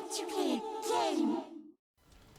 multiplayer game.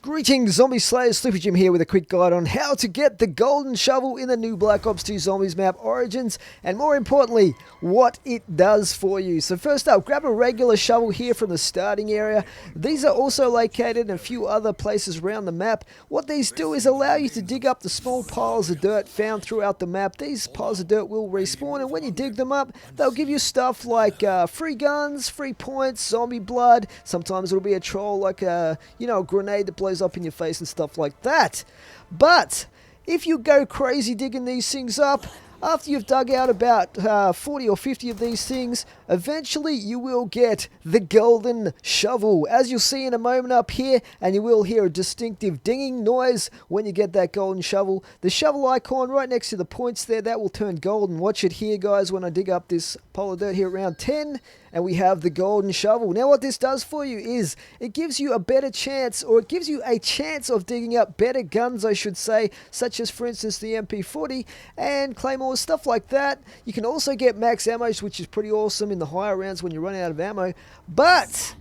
Greetings, Zombie Slayers, Sleepy Jim here with a quick guide on how to get the Golden Shovel in the new Black Ops 2 Zombies map Origins, and more importantly, what it does for you. So first up, grab a regular shovel here from the starting area. These are also located in a few other places around the map. What these do is allow you to dig up the small piles of dirt found throughout the map. These piles of dirt will respawn, and when you dig them up, they'll give you stuff like free guns, free points, zombie blood. Sometimes it'll be a troll like a grenade that blows up in your face and stuff like that. But if you go crazy digging these things up, after you've dug out about 40 or 50 of these things, eventually you will get the Golden Shovel, as you'll see in a moment up here, and you will hear a distinctive dinging noise when you get that Golden Shovel. The shovel icon right next to the points there, that will turn golden. Watch it here, guys, when I dig up this pile of dirt here at round 10, and we have the Golden Shovel. Now what this does for you is it gives you a better chance, or it gives you a chance of digging up better guns, I should say, such as for instance the MP40 and Claymore, stuff like that. You can also get max ammo, which is pretty awesome in the higher rounds when you run out of ammo. But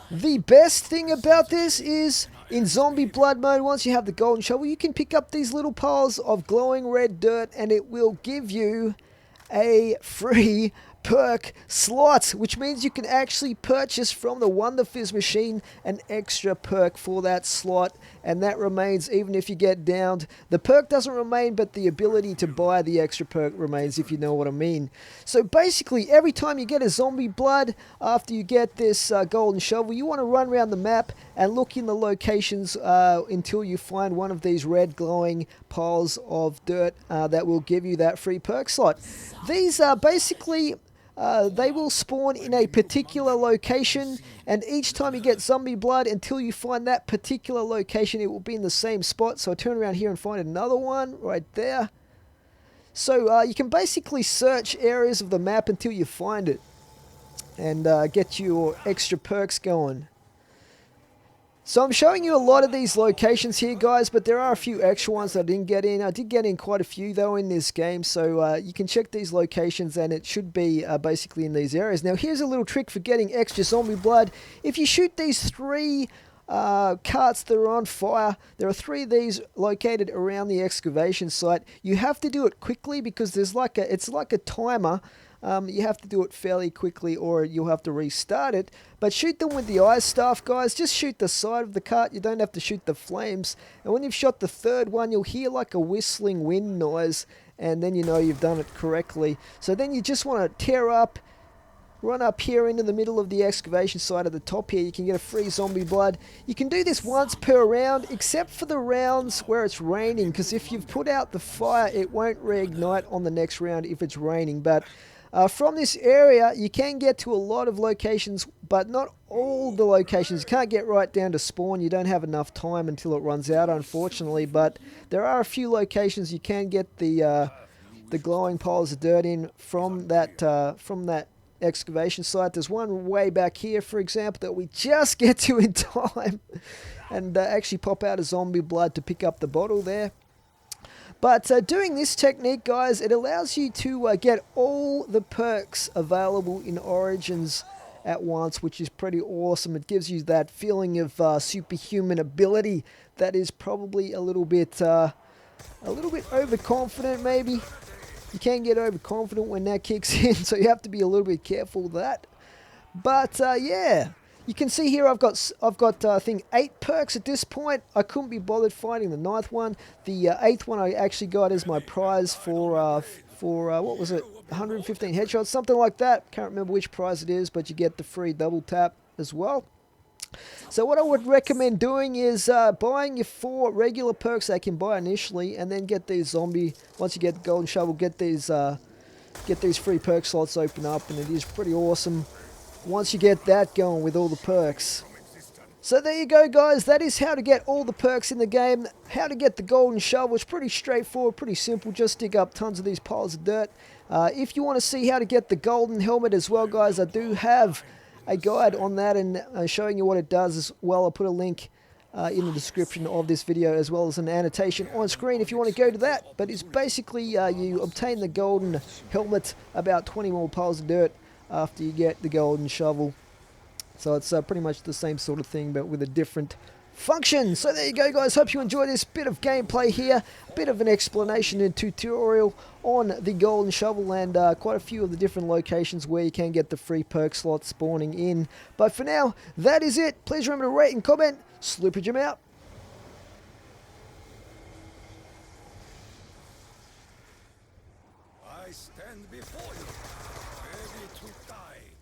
the best thing about this is in zombie blood mode, once you have the Golden Shovel, you can pick up these little piles of glowing red dirt and it will give you a free perk slot, which means you can actually purchase from the Wonder Fizz machine an extra perk for that slot, and that remains even if you get downed. The perk doesn't remain, but the ability to buy the extra perk remains, if you know what I mean. So basically, every time you get a zombie blood, after you get this Golden Shovel, you want to run around the map and look in the locations until you find one of these red glowing piles of dirt that will give you that free perk slot. These are basically they will spawn in a particular location, and each time you get zombie blood until you find that particular location, it will be in the same spot. So I turn around here and find another one right there. So you can basically search areas of the map until you find it and get your extra perks going. So I'm showing you a lot of these locations here, guys, but there are a few extra ones that I didn't get in. I did get in quite a few, though, in this game, so you can check these locations, and it should be basically in these areas. Now, here's a little trick for getting extra zombie blood. If you shoot these three carts that are on fire, there are three of these located around the excavation site. You have to do it quickly because there's it's like a timer. You have to do it fairly quickly or you'll have to restart it. But shoot them with the ice staff, guys. Just shoot the side of the cart. You don't have to shoot the flames. And when you've shot the third one, you'll hear like a whistling wind noise. And then you know you've done it correctly. So then you just want to tear up, run up here into the middle of the excavation site at the top here. You can get a free zombie blood. You can do this once per round, except for the rounds where it's raining. Because if you've put out the fire, it won't reignite on the next round if it's raining. But from this area, you can get to a lot of locations, but not all the locations. You can't get right down to spawn. You don't have enough time until it runs out, unfortunately. But there are a few locations you can get the glowing piles of dirt in from that excavation site. There's one way back here, for example, that we just get to in time, and actually pop out a zombie blood to pick up the bottle there. But doing this technique, guys, it allows you to get all the perks available in Origins at once, which is pretty awesome. It gives you that feeling of superhuman ability that is probably a little bit overconfident, maybe. You can get overconfident when that kicks in, so you have to be a little bit careful with that. But yeah. You can see here I've got I think 8 perks at this point. I couldn't be bothered finding the 9th one. The 8th one I actually got as my prize for what was it, 115 headshots, something like that. Can't remember which prize it is, but you get the free double tap as well. So what I would recommend doing is buying your 4 regular perks that you can buy initially, and then get these once you get the Golden Shovel, get these free perk slots open up, and it is pretty awesome once you get that going with all the perks. So there you go, guys. That is how to get all the perks in the game. How to get the Golden Shovel. It's pretty straightforward, pretty simple. Just dig up tons of these piles of dirt. If you want to see how to get the Golden Helmet as well, guys, I do have a guide on that and showing you what it does as well. I'll put a link in the description of this video, as well as an annotation on screen if you want to go to that. But it's basically you obtain the Golden Helmet, about 20 more piles of dirt after you get the Golden Shovel. So it's pretty much the same sort of thing, but with a different function. So there you go, guys. Hope you enjoy this bit of gameplay here, bit of an explanation and tutorial on the Golden Shovel, and quite a few of the different locations where you can get the free perk slots spawning in. But for now, that is it. Please remember to rate and comment. Sloopy Jim out. I stand before you, ready to die.